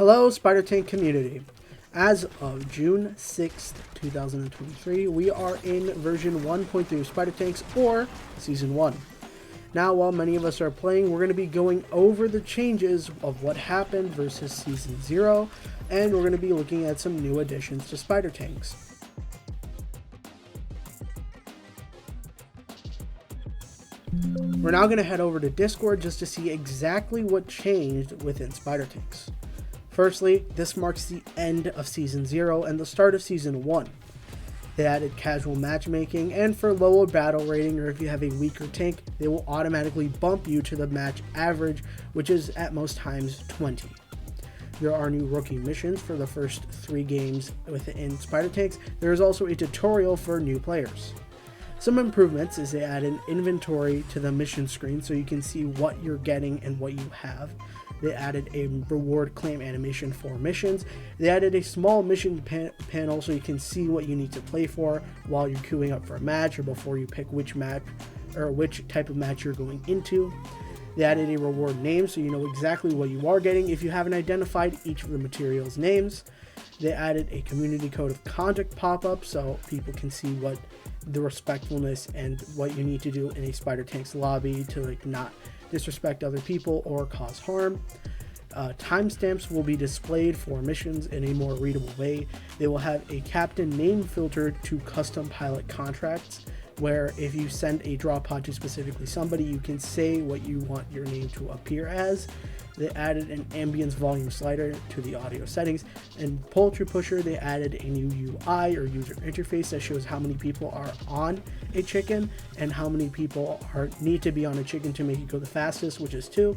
Hello, SpiderTank community. As of June 6th, 2023, we are in version 1.3 of SpiderTanks, or Season 1. Now, while many of us are playing, we're going to be going over the changes of what happened versus Season 0, and we're going to be looking at some new additions to SpiderTanks. We're now going to head over to Discord just to see exactly what changed within SpiderTanks. Firstly, this marks the end of Season 0 and the start of Season 1. They added casual matchmaking, and for lower battle rating or if you have a weaker tank, they will automatically bump you to the match average, which is at most times 20. There are new rookie missions for the first 3 games within SpiderTanks. There is also a tutorial for new players. Some improvements is they added inventory to the mission screen so you can see what you're getting and what you have. They added a reward claim animation for missions. They added a small mission panel so you can see what you need to play for while you're queuing up for a match or before you pick which match or which type of match you're going into. They added a reward name so you know exactly what you are getting if you haven't identified each of the materials' names. They added a community code of conduct pop-up so people can see what the respectfulness and what you need to do in a SpiderTanks lobby to not disrespect other people or cause harm. Timestamps will be displayed for missions in a more readable way. They will have a captain name filter to custom pilot contracts, where if you send a drop pod to specifically somebody, you can say what you want your name to appear as. They added an ambience volume slider to the audio settings. And Poultry Pusher, they added a new UI or user interface that shows how many people are on a chicken and how many people need to be on a chicken to make it go the fastest, which is 2.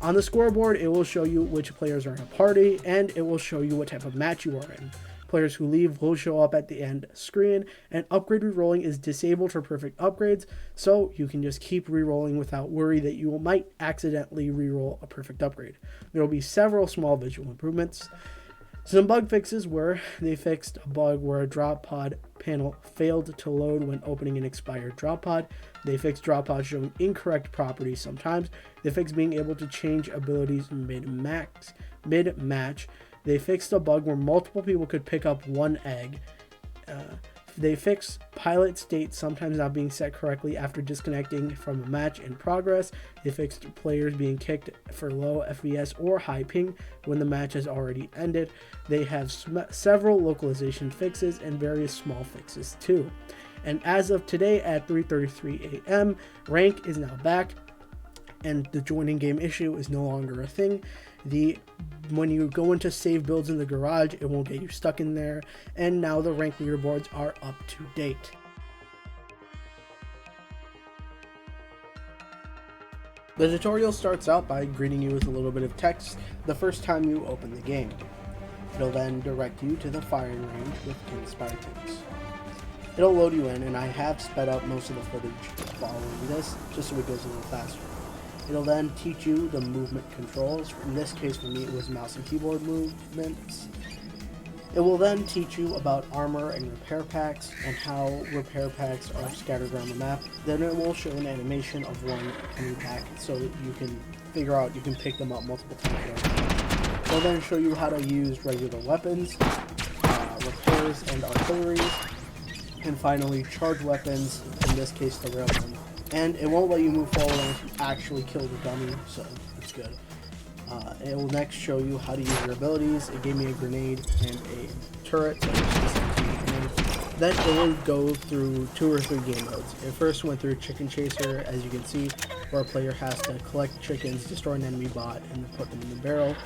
On the scoreboard, it will show you which players are in a party, and it will show you what type of match you are in. Players who leave will show up at the end screen, and upgrade rerolling is disabled for perfect upgrades, so you can just keep rerolling without worry that you might accidentally reroll a perfect upgrade. There will be several small visual improvements. Some bug fixes were they fixed a bug where a drop pod panel failed to load when opening an expired drop pod. They fixed drop pods showing incorrect properties sometimes. They fixed being able to change abilities mid-match. They fixed a bug where multiple people could pick up one egg. They fixed pilot state sometimes not being set correctly after disconnecting from a match in progress. They fixed players being kicked for low FPS or high ping when the match has already ended. They have several localization fixes and various small fixes too. And as of today at 3:33 a.m., rank is now back, and the joining game issue is no longer a thing. When you go into save builds in the garage, it won't get you stuck in there, and now the rank leaderboards are up to date. The tutorial starts out by greeting you with a little bit of text the first time you open the game. It'll then direct you to the firing range within SpiderTanks. It'll load you in, and I have sped up most of the footage following this, just so it goes a little faster. It'll then teach you the movement controls. In this case for me it was mouse and keyboard movements. It will then teach you about armor and repair packs and how repair packs are scattered around the map. Then it will show an animation of one coming back so that you can figure out you can pick them up multiple times. It'll then show you how to use regular weapons, repairs and artillery, and finally charge weapons, in this case the railgun. And it won't let you move forward unless you actually kill the dummy, so it's good. It will next show you how to use your abilities. It gave me a grenade and a turret, so then it will go through 2 or 3 game modes. It first went through Chicken Chaser, as you can see, where a player has to collect chickens, destroy an enemy bot, and put them in the barrel.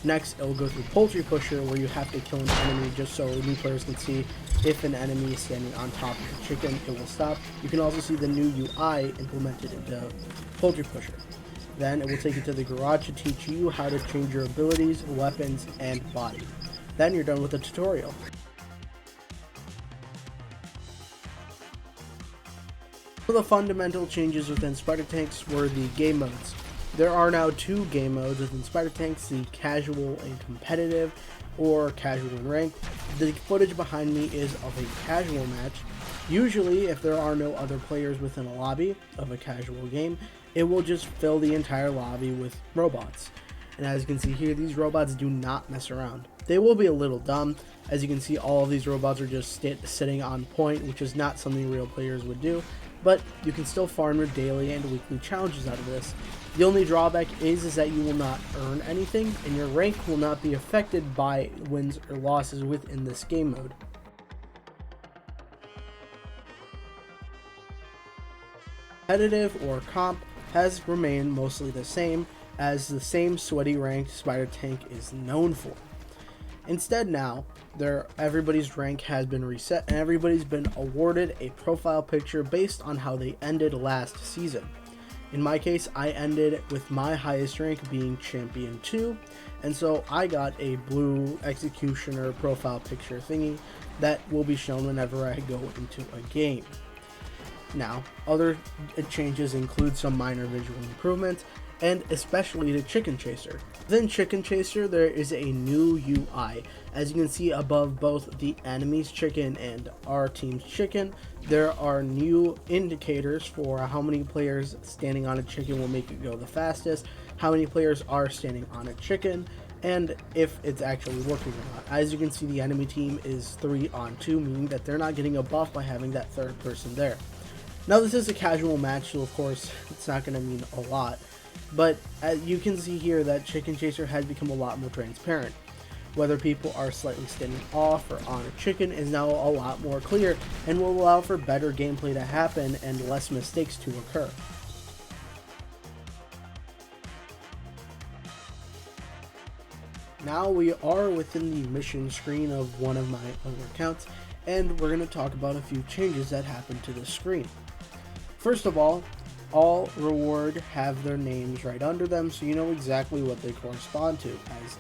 Next, it will go through Poultry Pusher, where you have to kill an enemy just so new players can see if an enemy is standing on top of the chicken, it will stop. You can also see the new UI implemented into Poultry Pusher. Then it will take you to the garage to teach you how to change your abilities, weapons, and body. Then you're done with the tutorial. One of the fundamental changes within SpiderTanks were the game modes. There are now 2 game modes within SpiderTanks, the casual and competitive, or casual and ranked. The footage behind me is of a casual match. Usually, if there are no other players within a lobby of a casual game, it will just fill the entire lobby with robots. And as you can see here, these robots do not mess around. They will be a little dumb. As you can see, all of these robots are just sitting on point, which is not something real players would do. But you can still farm your daily and weekly challenges out of this. The only drawback is that you will not earn anything, and your rank will not be affected by wins or losses within this game mode. Competitive or comp has remained mostly the same, as the same sweaty ranked SpiderTank is known for. Instead now, everybody's rank has been reset and everybody's been awarded a profile picture based on how they ended last season. In my case, I ended with my highest rank being Champion 2, and so I got a blue Executioner profile picture thingy that will be shown whenever I go into a game. Now, other changes include some minor visual improvements, and especially the Chicken Chaser. Within Chicken Chaser, there is a new UI. As you can see above both the enemy's chicken and our team's chicken, there are new indicators for how many players standing on a chicken will make it go the fastest, how many players are standing on a chicken, and if it's actually working or not. As you can see, the enemy team is 3-on-2, meaning that they're not getting a buff by having that third person there. Now, this is a casual match, so of course it's not going to mean a lot. But as you can see here that Chicken Chaser has become a lot more transparent. Whether people are slightly standing off or on a chicken is now a lot more clear and will allow for better gameplay to happen and less mistakes to occur. Now we are within the mission screen of one of my other accounts, and we're going to talk about a few changes that happened to the screen. First of all reward have their names right under them, so you know exactly what they correspond to as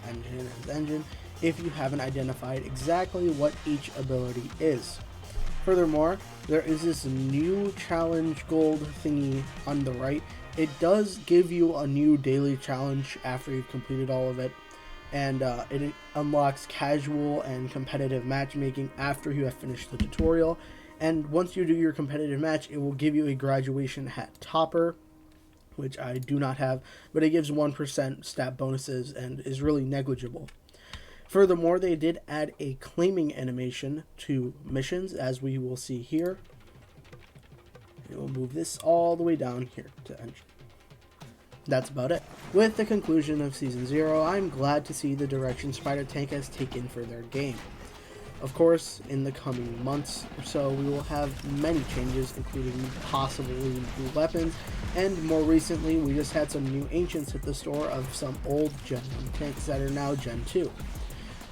engine if you haven't identified exactly what each ability is. Furthermore, there is this new challenge gold thingy on the right. It does give you a new daily challenge after you've completed all of it, and it unlocks casual and competitive matchmaking after you have finished the tutorial. And once you do your competitive match, it will give you a graduation hat topper, which I do not have, but it gives 1% stat bonuses and is really negligible. Furthermore, they did add a claiming animation to missions, as we will see here. And we'll move this all the way down here to engine. That's about it. With the conclusion of Season 0, I'm glad to see the direction SpiderTank has taken for their game. Of course, in the coming months or so, we will have many changes, including possibly new weapons, and more recently, we just had some new ancients hit the store of some old Gen 1 tanks that are now Gen 2.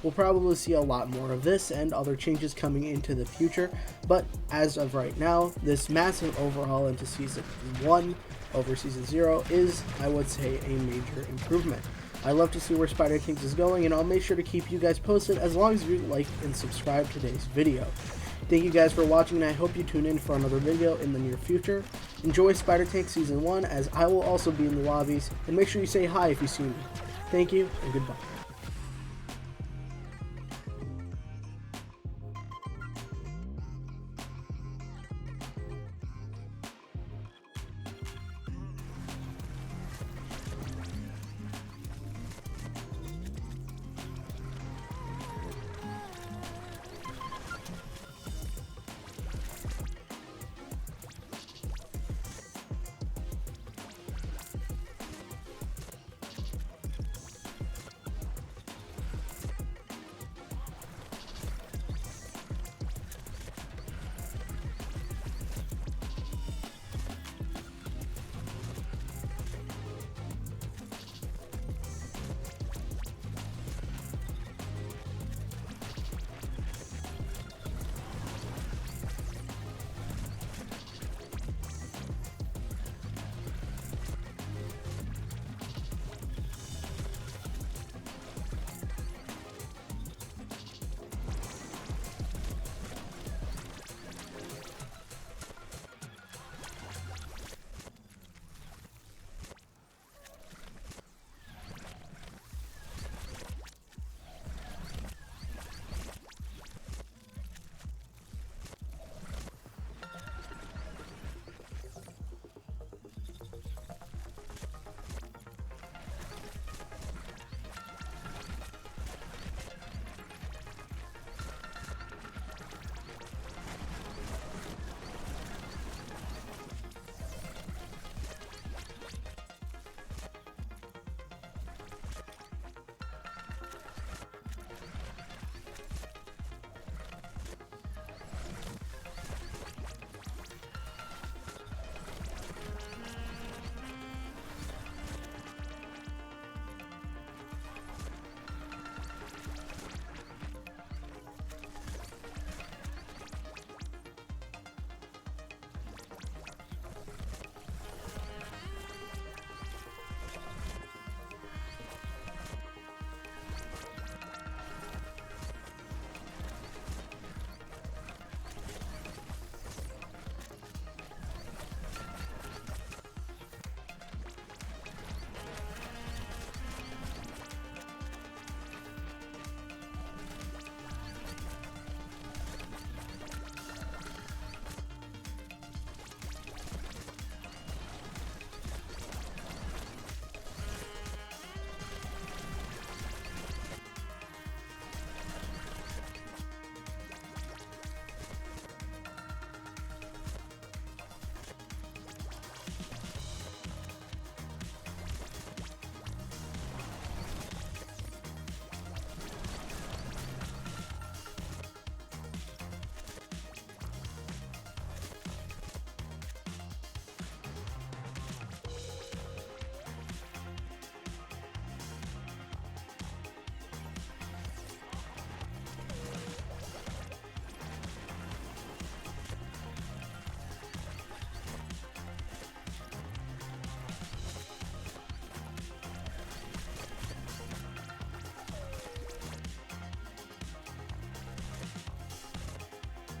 We'll probably see a lot more of this and other changes coming into the future, but as of right now, this massive overhaul into Season 1 over Season 0 is, I would say, a major improvement. I love to see where SpiderTank is going, and I'll make sure to keep you guys posted as long as you like and subscribe today's video. Thank you guys for watching, and I hope you tune in for another video in the near future. Enjoy SpiderTank Season 1, as I will also be in the lobbies, and make sure you say hi if you see me. Thank you, and goodbye.